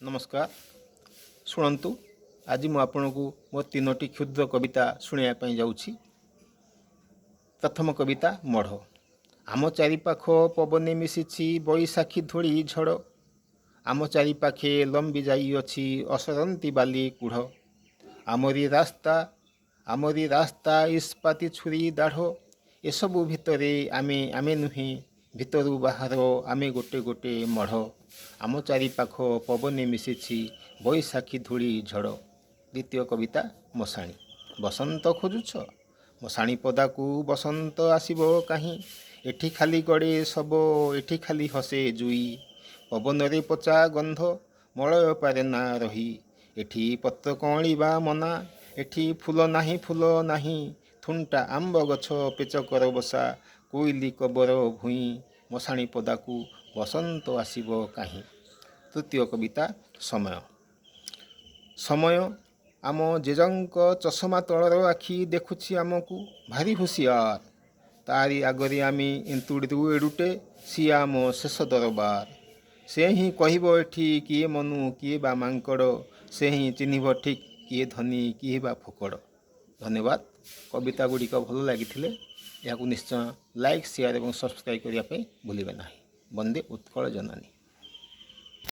नमस्कार शुणु आज मु आपको मो तीनोटी क्षुद्र कविता शुणापी जाऊँगी। प्रथम कविता मढ़। आम चारिपाख पवने मिशिछि बैशाखी धूली झड़। आम चारिपाखे लंबी जाइछि असरंती बाली कूढ़। आमरी रास्ता इस्पाती छुरी दाढ़। एसबू भितरे आमे आमे नुहे भितरु बाहर आमे गोटे गोटे मढ़। आम चारिपाख पवने मिशिछि बैशाखी धूली झड़। द्वितीय कविता मशाणी। बसंत खोजुछ मशाणी पदाकू बसंत आसिब काहीं। एठी खाली गड़े सब एठी खाली हसे जुई। पवन रे पचा गंध मलय पारे ना रही। एठी पत्र कौड़िबा मना एठी फूल नाही। थुंटा आंब गछ पेचकर बसा कोइली कबर भूई। मशाणी पदाकू बसंत आसिब काहीं। तृतीय कविता समय। समय आम जेजंक चषमा तलर आखि देखुछि आमकू भारी हुसियार। तारी आगरे आमे एंतुड़ू एडुटे सी आम शेष दरबार। से ही कहब एठी किए मनु किए बा मांकड़। से ही चिन्हब ठीक किए धनी किए बा फोकड़। धन्यवाद। कविता गुड़िक भल लगी निश्चय लाइक शेयर और सब्सक्राइब करने भूलें ना। वंदे उत्कल जननी।